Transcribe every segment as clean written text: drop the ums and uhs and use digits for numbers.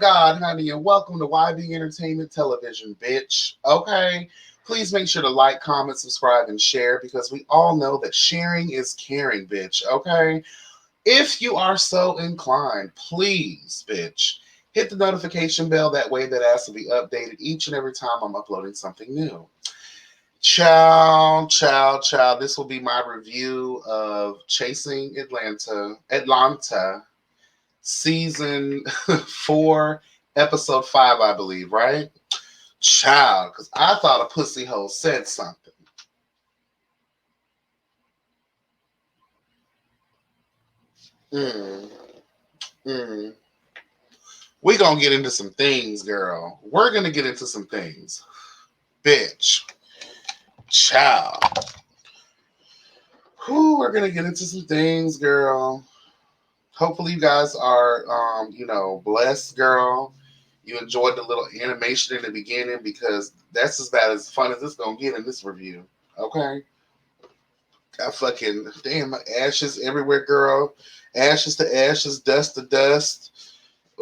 God, honey, and welcome to YB Entertainment Television, bitch. Okay? Please make sure to like, comment, subscribe, and share because we all know that sharing is caring, bitch. Okay? If you are so inclined, please, bitch, hit the notification bell. That way, that ass will be updated each and every time I'm uploading something new. Ciao, ciao, ciao. This will be my review of Chasing Atlanta, season 4, episode 5, I believe, right? Child, because I thought a pussy hole said something. Mm, mm. We gonna get into some things, girl. We're gonna get into some things, bitch. Child. Who we're gonna get into some things, girl. Hopefully, you guys are, blessed, girl. You enjoyed the little animation in the beginning because that's as bad as fun as it's gonna get in this review. Okay. I fucking damn ashes everywhere, girl. Ashes to ashes, dust to dust.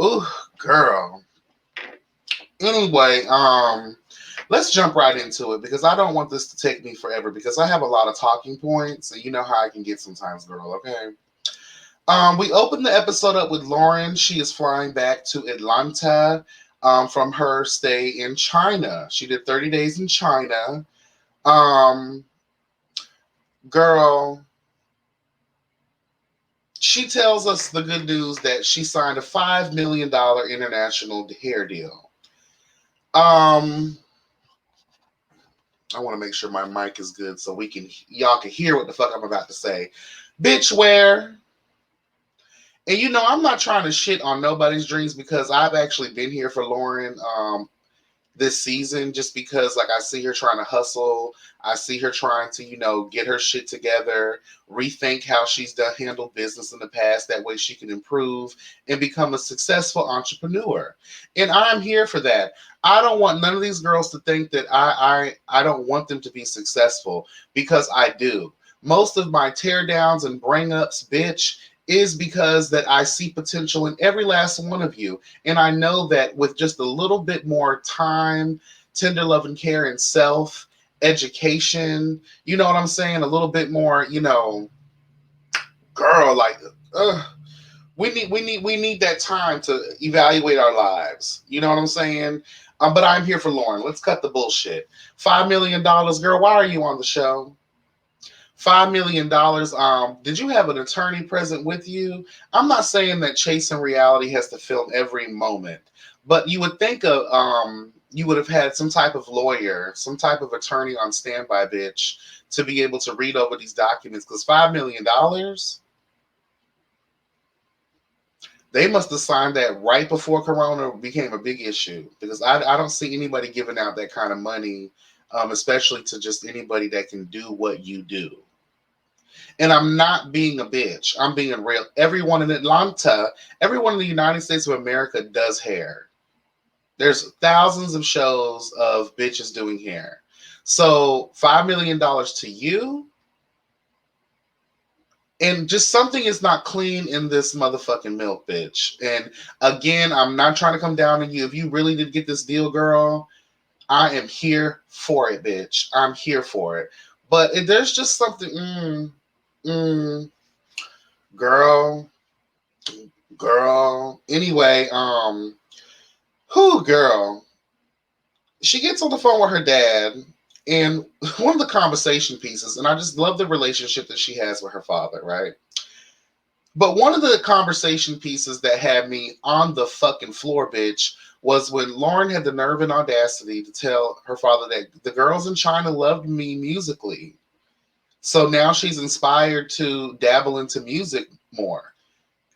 Ooh, girl. Anyway, let's jump right into it because I don't want this to take me forever because I have a lot of talking points and you know how I can get sometimes, girl, okay? We opened the episode up with Lauren. She is flying back to Atlanta from her stay in China. She did 30 days in China. Um, girl, she tells us the good news that she signed a $5 million international hair deal. Um, I want to make sure my mic is good so y'all can hear what the fuck I'm about to say. Bitch, where? And I'm not trying to shit on nobody's dreams because I've actually been here for Lauren. This season just because like I see her trying to hustle. I see her trying to, get her shit together, rethink how she's done handled business in the past. That way she can improve and become a successful entrepreneur. And I'm here for that. I don't want none of these girls to think that I don't want them to be successful because I do. Most of my tear downs and bring ups, bitch, is because that I see potential in every last one of you. And I know that with just a little bit more time, tender love and care and self education, you know what I'm saying? A little bit more, girl, like, we need that time to evaluate our lives. You know what I'm saying? But I'm here for Lauren. Let's cut the bullshit. $5 million, girl. Why are you on the show? $5 million. Did you have an attorney present with you? I'm not saying that Chasing Reality has to film every moment, but you would think you would have had some type of lawyer, some type of attorney on standby, bitch, to be able to read over these documents. Because $5 million, they must have signed that right before Corona became a big issue. Because I don't see anybody giving out that kind of money, especially to just anybody that can do what you do. And I'm not being a bitch. I'm being real. Everyone in Atlanta, everyone in the United States of America does hair. There's thousands of shows of bitches doing hair. So $5 million to you, and just something is not clean in this motherfucking milk, bitch. And again, I'm not trying to come down on you. If you really did get this deal, girl, I am here for it, bitch. I'm here for it. But there's just something, mm, girl. Girl. Anyway, who girl? She gets on the phone with her dad, and one of the conversation pieces, and I just love the relationship that she has with her father, right? But one of the conversation pieces that had me on the fucking floor, bitch, was when Lauren had the nerve and audacity to tell her father that the girls in China loved me musically. So now she's inspired to dabble into music more.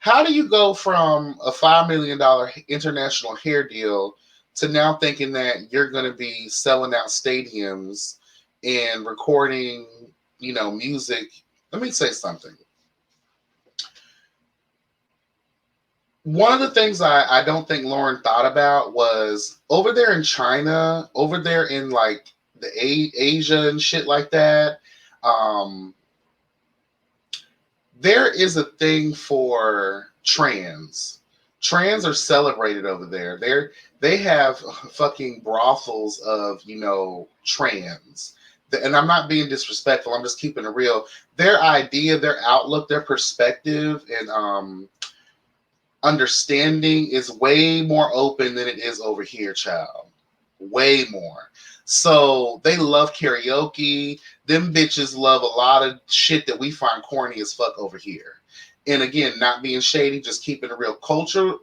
How do you go from a $5 million international hair deal to now thinking that you're going to be selling out stadiums and recording, music? Let me say something. One of the things I don't think Lauren thought about was over there in China, over there in like the Asia and shit like that. Um, there is a thing for trans. Trans are celebrated over there. They have fucking brothels of, you know, trans. And I'm not being disrespectful. I'm just keeping it real. Their idea, their outlook, their perspective, and understanding is way more open than it is over here, child. Way more. So they love karaoke. Them bitches love a lot of shit that we find corny as fuck over here. And again, not being shady, just keeping it real. Cultural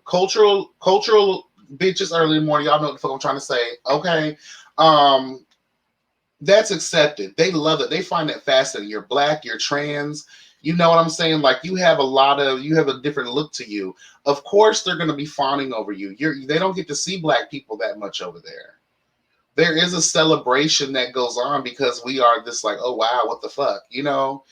bitches early in the morning. Y'all know what the fuck I'm trying to say. Okay. Um, that's accepted. They love it. They find that fascinating. You're black, you're trans. You know what I'm saying? Like you have a different look to you. Of course, they're going to be fawning over you. They don't get to see black people that much over there. There is a celebration that goes on because we are this like, oh wow, what the fuck, you know?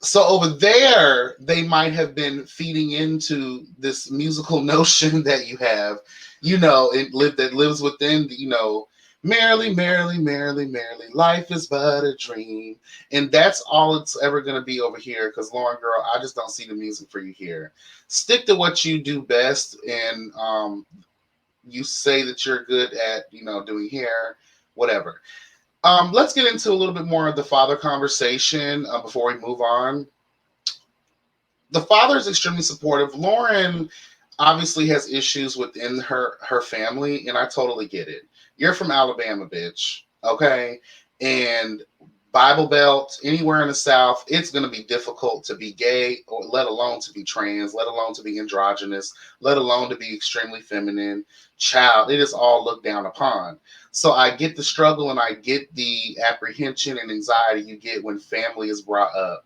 So over there, they might have been feeding into this musical notion that you have, you know, that lives within, you know, merrily, merrily, merrily, merrily, life is but a dream. And that's all it's ever going to be over here. Because Lauren, girl, I just don't see the music for you here. Stick to what you do best. And you say that you're good at, you know, doing hair, whatever. Let's get into a little bit more of the father conversation before we move on. The father is extremely supportive. Lauren obviously has issues within her family, and I totally get it. You're from Alabama, bitch. Okay, and Bible Belt, anywhere in the South, it's going to be difficult to be gay, or let alone to be trans, let alone to be androgynous, let alone to be extremely feminine. Child, it is all looked down upon. So I get the struggle and I get the apprehension and anxiety you get when family is brought up.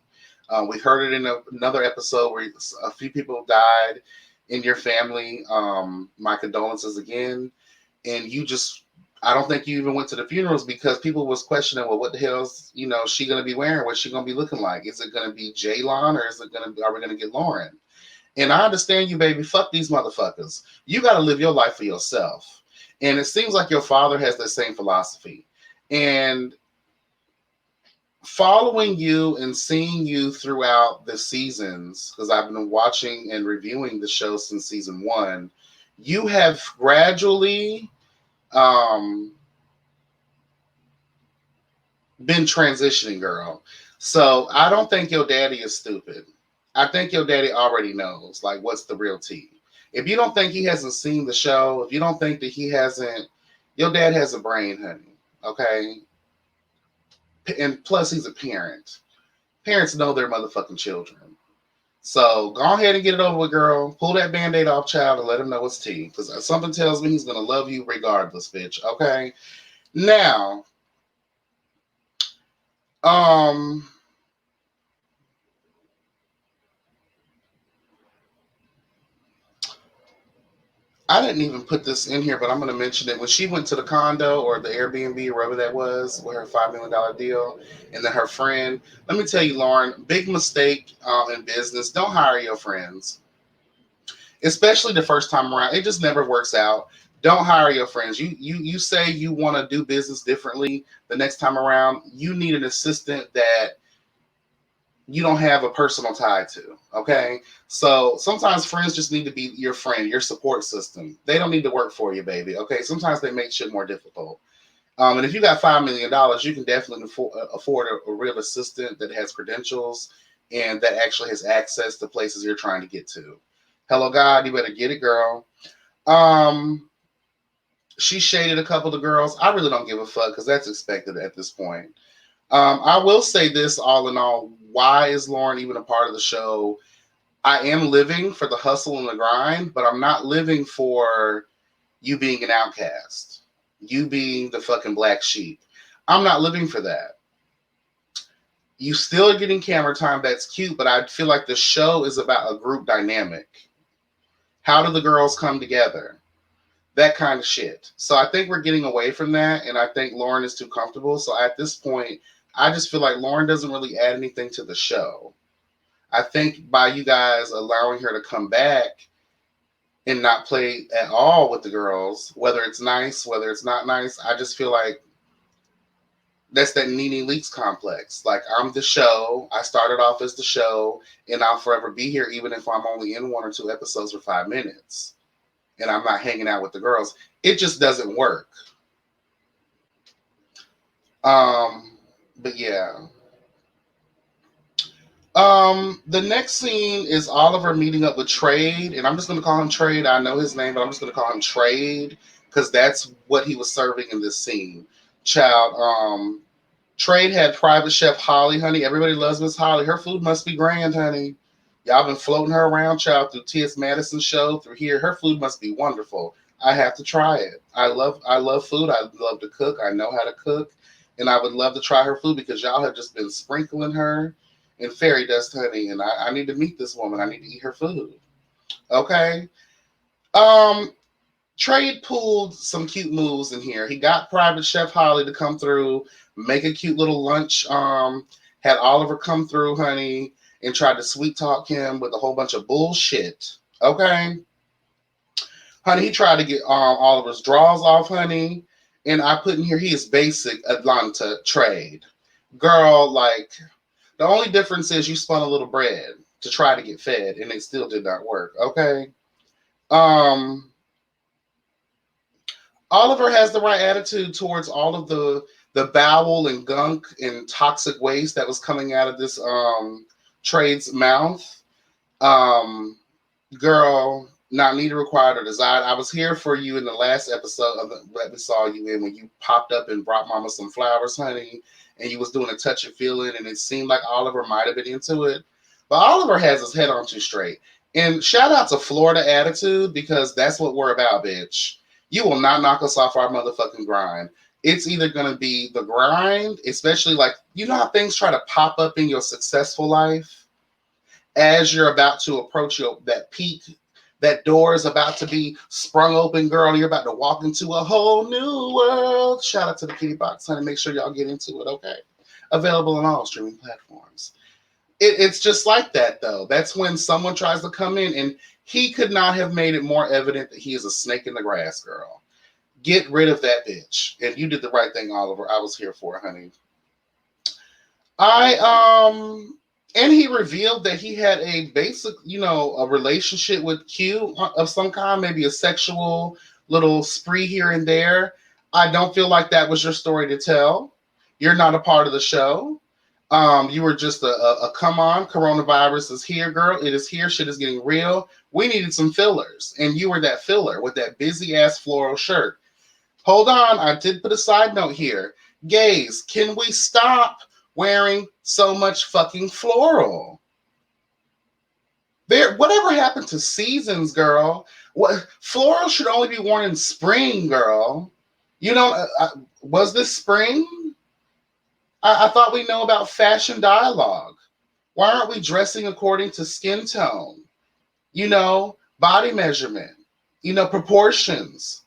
We heard it in another episode where a few people died in your family. My condolences again. And I don't think you even went to the funerals because people was questioning, well, what the hell's, you know, she going to be wearing? What's she going to be looking like? Is it going to be Jaylon or are we going to get Lauren? And I understand you, baby. Fuck these motherfuckers. You got to live your life for yourself. And it seems like your father has the same philosophy. And following you and seeing you throughout the seasons, because I've been watching and reviewing the show since season 1, you have gradually been transitioning, girl. So I don't think your daddy is stupid. I think your daddy already knows, like, what's the real tea. If you don't think he hasn't seen the show, if you don't think that he hasn't, your dad has a brain, honey. Okay? And plus, he's a parent. Parents know their motherfucking children. So go ahead and get it over with, girl. Pull that band-aid off, child, and let him know it's tea. Because something tells me he's going to love you regardless, bitch. Okay? Now, I didn't even put this in here, but I'm going to mention it. When she went to the condo or the Airbnb or wherever that was, with her $5 million deal, and then her friend, let me tell you, Lauren, big mistake in business. Don't hire your friends, especially the first time around. It just never works out. Don't hire your friends. You say you want to do business differently the next time around. You need an assistant that you don't have a personal tie to. Okay. So sometimes friends just need to be your friend, your support system. They don't need to work for you, baby. Okay. Sometimes they make shit more difficult. And if you got $5 million, you can definitely afford a real assistant that has credentials and that actually has access to places you're trying to get to. Hello, God, you better get it, girl. She shaded a couple of girls. I really don't give a fuck because that's expected at this point. I will say this all in all. Why is Lauren even a part of the show? I am living for the hustle and the grind, but I'm not living for you being an outcast, you being the fucking black sheep. I'm not living for that. You still are getting camera time. That's cute, but I feel like the show is about a group dynamic. How do the girls come together? That kind of shit. So I think we're getting away from that, and I think Lauren is too comfortable. So at this point, I just feel like Lauren doesn't really add anything to the show. I think by you guys allowing her to come back and not play at all with the girls, whether it's nice, whether it's not nice, I just feel like That's that Nene Leakes complex. Like, I'm the show. I started off as the show, and I'll forever be here, even if I'm only in 1 or 2 episodes for 5 minutes, and I'm not hanging out with the girls. It just doesn't work. But yeah. The next scene is Oliver meeting up with Trade, and I'm just gonna call him Trade. I know his name, but I'm just gonna call him Trade because that's what he was serving in this scene. Child, Trade had private chef Holly, honey. Everybody loves Miss Holly. Her food must be grand, honey. Y'all been floating her around, child, through T.S. Madison's show, through here. Her food must be wonderful. I have to try it. I love food. I love to cook. I know how to cook. And I would love to try her food because y'all have just been sprinkling her in fairy dust, honey. And I need to meet this woman. I need to eat her food. Okay. Um, Trade pulled some cute moves in here. He got Private Chef Holly to come through, make a cute little lunch. Had Oliver come through, honey, and tried to sweet talk him with a whole bunch of bullshit. Okay, honey, he tried to get Oliver's draws off, honey, and I put in here he is basic Atlanta Trade. Girl, like the only difference is you spun a little bread to try to get fed, and it still did not work. Okay. Um, Oliver has the right attitude towards all of the bowel and gunk and toxic waste that was coming out of this Trade's mouth. Um, Girl, not needed, required, or desired. I was here for you in the last episode of that we saw you in when you popped up and brought Mama some flowers, honey, and you was doing a touch and feeling, and it seemed like Oliver might have been into it. But Oliver has his head on too straight. And shout out to Florida Attitude because that's what we're about, bitch. You will not knock us off our motherfucking grind. It's either going to be the grind, especially like, you know how things try to pop up in your successful life as you're about to approach that peak, that door is about to be sprung open, girl. You're about to walk into a whole new world. Shout out to the Kitty Box, honey. Make sure y'all get into it, okay? Available on all streaming platforms. It's just like that, though. That's when someone tries to come in, and he could not have made it more evident that he is a snake in the grass, girl. Get rid of that bitch. And you did the right thing, Oliver. I was here for it, honey. And he revealed that he had a basic, a relationship with Q of some kind, maybe a sexual little spree here and there. I don't feel like that was your story to tell. You're not a part of the show. You were just a come on, coronavirus is here, girl. It is here. Shit is getting real. We needed some fillers. And you were that filler with that busy ass floral shirt. Hold on. I did put a side note here. Gays, can we stop wearing so much fucking floral? Whatever happened to seasons, girl? What floral should only be worn in spring, girl. Was this spring? I thought we know about fashion dialogue. Why aren't we dressing according to skin tone? Body measurement, proportions.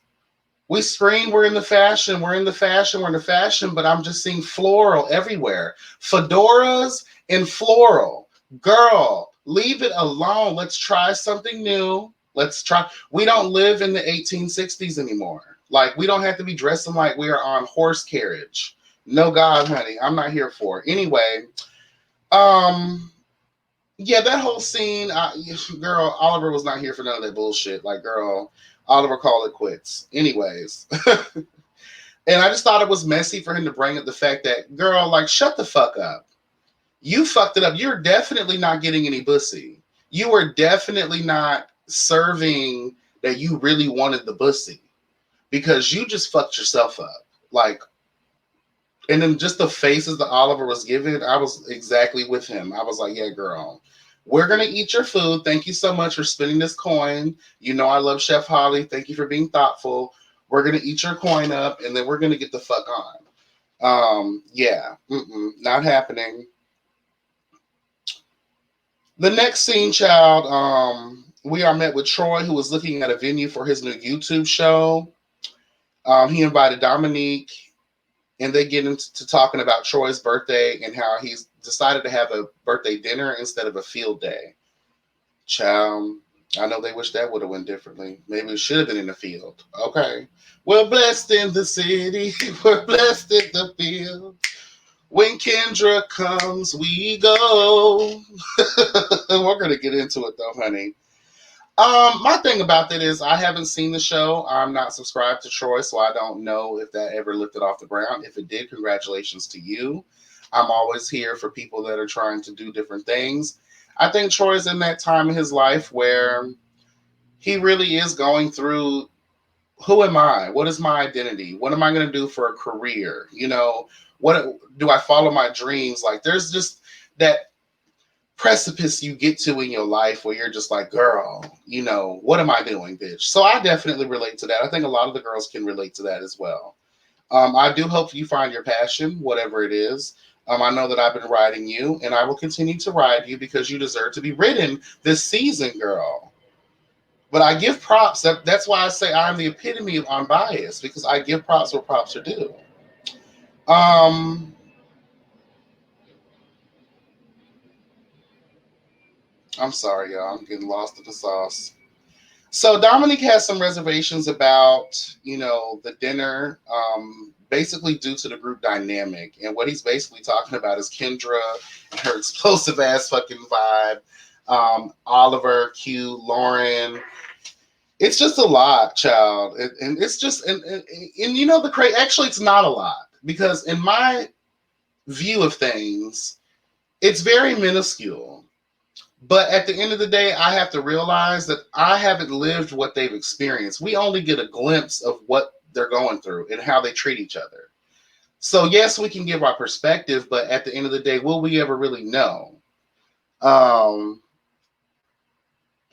We scream, we're in the fashion, but I'm just seeing floral everywhere. Fedoras and floral. Girl, leave it alone. Let's try something new. We don't live in the 1860s anymore. Like, we don't have to be dressing like we are on horse carriage. No, God, honey, I'm not here for it. Anyway, yeah, that whole scene, girl, Oliver was not here for none of that bullshit. Like, girl, Oliver called it quits. Anyways. And I just thought it was messy for him to bring up the fact that, girl, like, shut the fuck up. You fucked it up. You're definitely not getting any pussy. You were definitely not serving that you really wanted the pussy because you just fucked yourself up. Like, and then just the faces that Oliver was giving, I was exactly with him. I was like, yeah, girl, we're going to eat your food. Thank you so much for spending this coin. I love Chef Holly. Thank you for being thoughtful. We're going to eat your coin up, and then we're going to get the fuck on. Yeah, not happening. The next scene, child, we are met with Troy, who was looking at a venue for his new YouTube show. He invited Dominique, and they get into talking about Troy's birthday and how he's decided to have a birthday dinner instead of a field day. Child, I know they wish that would have went differently. Maybe it should have been in the field. Okay. We're blessed in the city. We're blessed in the field. When Kendra comes, we go. We're gonna get into it though, honey. My thing about that is I haven't seen the show. I'm not subscribed to Troy, so I don't know if that ever lifted off the ground. If it did, congratulations to you. I'm always here for people that are trying to do different things. I think Troy's in that time in his life where he really is going through, who am I? What is my identity? What am I going to do for a career? What do I follow my dreams? Like there's just that precipice you get to in your life where you're just like, girl, what am I doing, bitch? So I definitely relate to that. I think a lot of the girls can relate to that as well. I do hope you find your passion, whatever it is. I know that I've been riding you, and I will continue to ride you because you deserve to be ridden this season, girl. But I give props. That's why I say I'm the epitome of unbiased, because I give props where props are due. Um, I'm sorry, y'all. I'm getting lost in the sauce. So Dominique has some reservations about, the dinner, basically due to the group dynamic. And what he's basically talking about is Kendra and her explosive ass fucking vibe. Oliver, Q, Lauren. It's just a lot, child. And it's just, and the crazy, actually, it's not a lot because in my view of things, it's very minuscule. But at the end of the day, I have to realize that I haven't lived what they've experienced. We only get a glimpse of what they're going through and how they treat each other. So yes, we can give our perspective, but at the end of the day, will we ever really know? Um,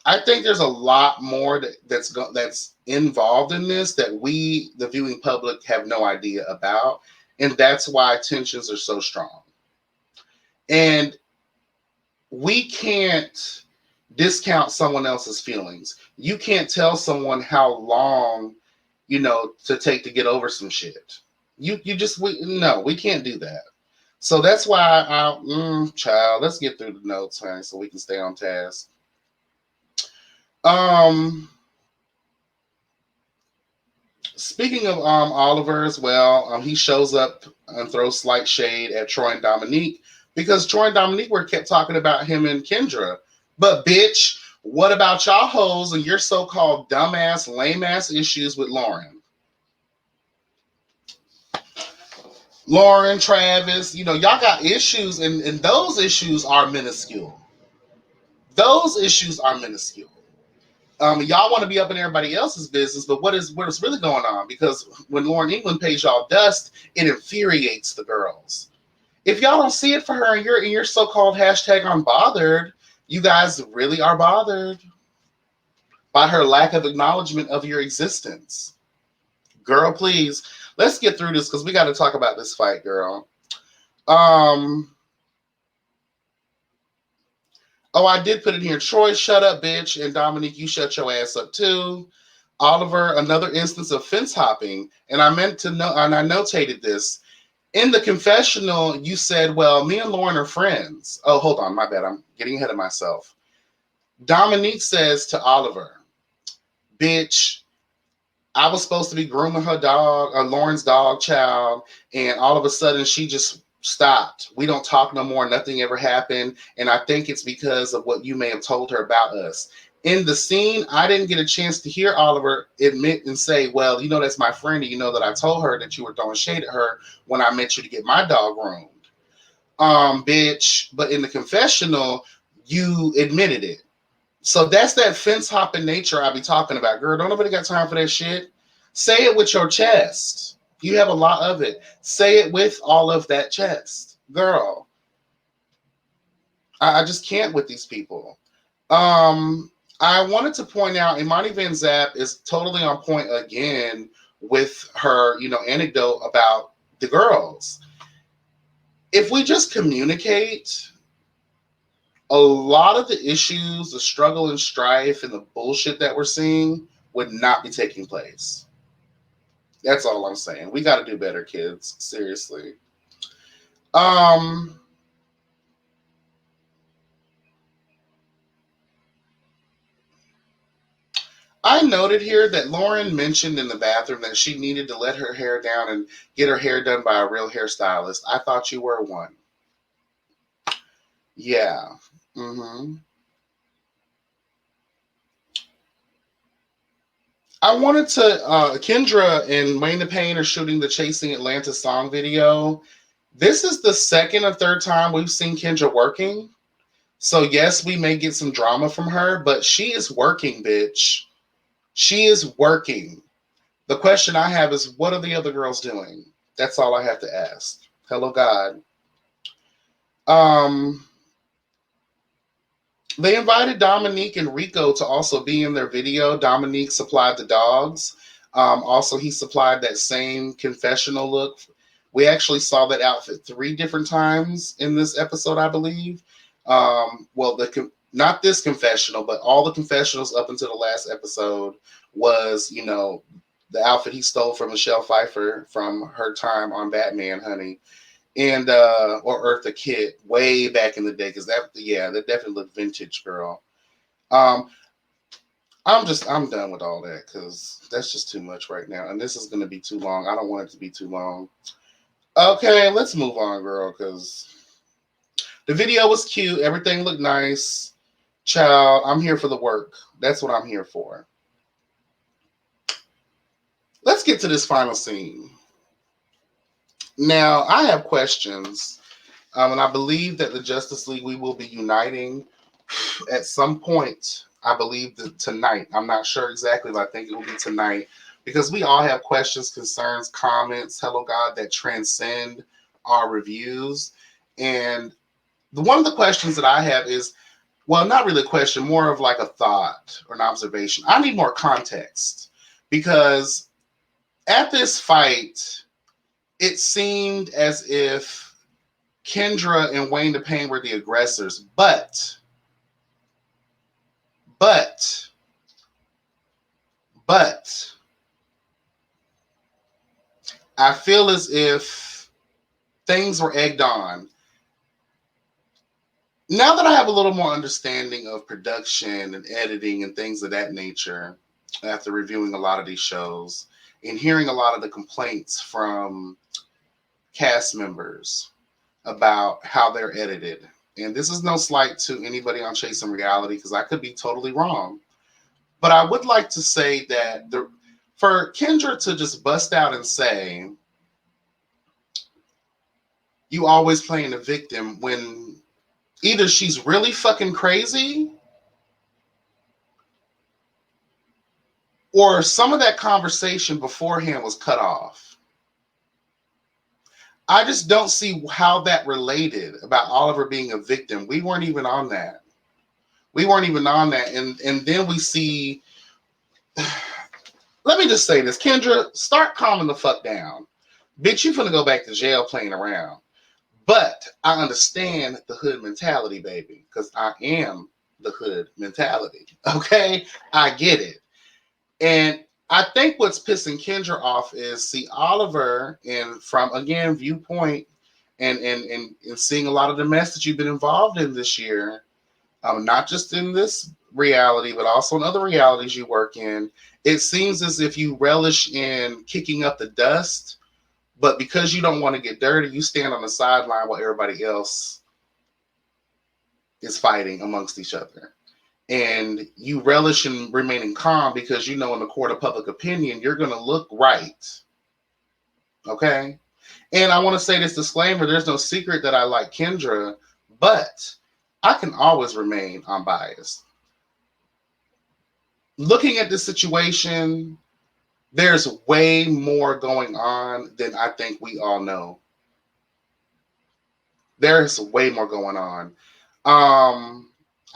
I think there's a lot more that's involved in this that we, the viewing public, have no idea about, and that's why tensions are so strong. And we can't discount someone else's feelings. You can't tell someone how long, to take to get over some shit. No, we can't do that. So that's why child, let's get through the notes, honey, so we can stay on task. Speaking of Oliver as well, he shows up and throws slight shade at Troy and Dominique because Troy and Dominique were kept talking about him and Kendra. But bitch, what about y'all hoes and your so-called dumbass, lame-ass issues with Lauren? Lauren, Travis, y'all got issues, and those issues are minuscule. Those issues are minuscule. Y'all want to be up in everybody else's business, but what is really going on? Because when Lauren England pays y'all dust, it infuriates the girls. If y'all don't see it for her and your so-called hashtag unbothered, you guys really are bothered by her lack of acknowledgement of your existence. Girl, please, let's get through this because we got to talk about this fight, girl. Oh, I did put it here. Troy, shut up, bitch. And Dominique, you shut your ass up too. Oliver, another instance of fence hopping. And I meant to know, and I notated this. In the confessional, you said, well, me and Lauren are friends. Oh, hold on. My bad. I'm getting ahead of myself. Dominique says to Oliver, bitch, I was supposed to be grooming her dog, Lauren's dog child, and all of a sudden she just stopped. We don't talk no more. Nothing ever happened. And I think it's because of what you may have told her about us. In the scene, I didn't get a chance to hear Oliver admit and say, well, that's my friend. And you know that I told her that you were throwing shade at her when I met you to get my dog groomed. Bitch. But in the confessional, you admitted it. So that's that fence hopping nature I be talking about. Girl, don't nobody got time for that shit. Say it with your chest. You have a lot of it. Say it with all of that chest. Girl, I just can't with these people. I wanted to point out Imani Van Zap is totally on point again with her, anecdote about the girls. If we just communicate, a lot of the issues, the struggle and strife and the bullshit that we're seeing would not be taking place. That's all I'm saying. We got to do better, kids. Seriously. I noted here that Lauren mentioned in the bathroom that she needed to let her hair down and get her hair done by a real hairstylist. I thought you were one. Yeah. Mm-hmm. I wanted to. Kendra and Wayne the Pain are shooting the Chasing Atlanta song video. This is the second or third time we've seen Kendra working. So yes, we may get some drama from her, but she is working, bitch. She is working. The question I have is, what are the other girls doing? That's all I have to ask. Hello, God. Um, they invited Dominique and Rico to also be in their video. Dominique supplied the dogs. Also, he supplied that same confessional look. We actually saw that outfit 3 different times in this episode, I believe. Well, not this confessional, but all the confessionals up until the last episode was, the outfit he stole from Michelle Pfeiffer from her time on Batman, honey, and or Eartha Kitt way back in the day, because that definitely looked vintage, girl. Um, I'm done with all that because that's just too much right now, and this is gonna be too long. I don't want it to be too long. Okay, let's move on, girl, because the video was cute. Everything looked nice. Child, I'm here for the work. That's what I'm here for. Let's get to this final scene. Now, I have questions, and I believe that the Justice League, we will be uniting at some point. I believe that tonight. I'm not sure exactly, but I think it will be tonight because we all have questions, concerns, comments, hello God, that transcend our reviews. And one of the questions that I have is, well, not really a question, more of like a thought or an observation. I need more context because at this fight, it seemed as if Kendra and Wayne the Pain were the aggressors, but I feel as if things were egged on. Now that I have a little more understanding of production and editing and things of that nature, after reviewing a lot of these shows and hearing a lot of the complaints from cast members about how they're edited. And this is no slight to anybody on Chasing Reality because I could be totally wrong. But I would like to say that for Kendra to just bust out and say, you always playing the victim when either she's really fucking crazy or some of that conversation beforehand was cut off. I just don't see how that related about Oliver being a victim. We weren't even on that. And then we see, let me just say this, Kendra, start calming the fuck down. Bitch, you finna go back to jail playing around. But I understand the hood mentality, baby, because I am the hood mentality. Okay? I get it. And I think what's pissing Kendra off is see Oliver, and from again viewpoint and seeing a lot of the mess that you've been involved in this year, not just in this reality, but also in other realities you work in. It seems as if you relish in kicking up the dust, but because you don't want to get dirty, you stand on the sideline while everybody else is fighting amongst each other. And you relish in remaining calm because you know in the court of public opinion, you're going to look right. Okay? And I want to say this disclaimer, there's no secret that I like Kendra, but I can always remain unbiased. Looking at the situation, there's way more going on than I think we all know. There's way more going on.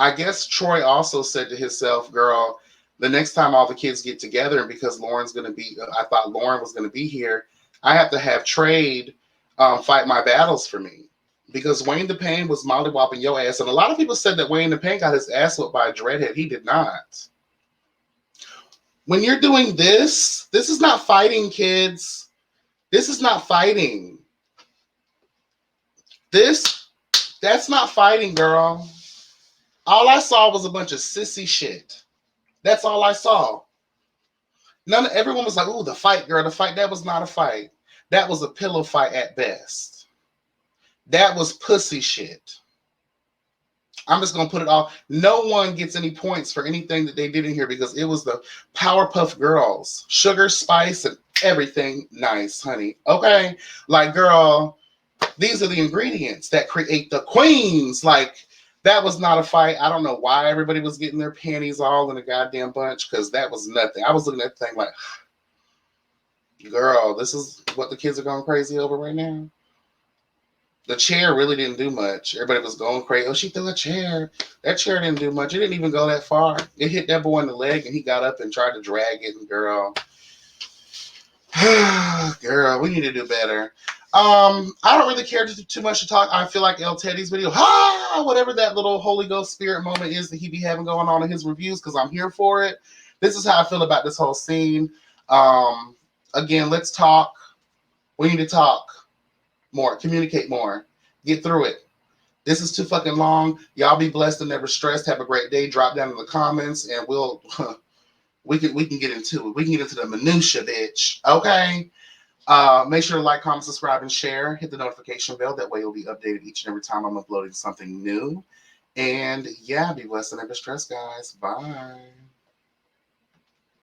I guess Troy also said to himself, girl, the next time all the kids get together, and because Lauren's going to be, I thought Lauren was going to be here, I have to have Trade fight my battles for me. Because Wayne the Pain was mollywopping your ass. And a lot of people said that Wayne the Pain got his ass whipped by a dreadhead. He did not. When you're doing this is not fighting, kids. This is not fighting. That's not fighting, girl. All I saw was a bunch of sissy shit. That's all I saw. Everyone was like, "Ooh, the fight, girl, the fight." That was not a fight. That was a pillow fight at best. That was pussy shit. I'm just gonna put it off. No one gets any points for anything that they did in here because it was the Powerpuff Girls, sugar, spice, and everything nice, honey. Okay, like, girl, these are the ingredients that create the queens. Like, that was not a fight. I don't know why everybody was getting their panties all in a goddamn bunch, because that was nothing. I was looking at the thing like, girl, this is what the kids are going crazy over right now. The chair really didn't do much. Everybody was going crazy. Oh, she threw a chair. That chair didn't do much. It didn't even go that far. It hit that boy in the leg, and he got up and tried to drag it. And girl, girl, we need to do better. I don't really care too much to talk. I feel like El Teddy's video, whatever that little Holy Ghost spirit moment is that he be having going on in his reviews, because I'm here for it. This is how I feel about this whole scene. Again, let's talk. We need to talk more, communicate more, get through it. This is too fucking long. Y'all be blessed and never stressed. Have a great day. Drop down in the comments, and we can get into it. We can get into the minutia, bitch. Okay. Make sure to like, comment, subscribe, and share. Hit the notification bell. That way you'll be updated each and every time I'm uploading something new. And yeah, be blessed and never stressed, guys. Bye.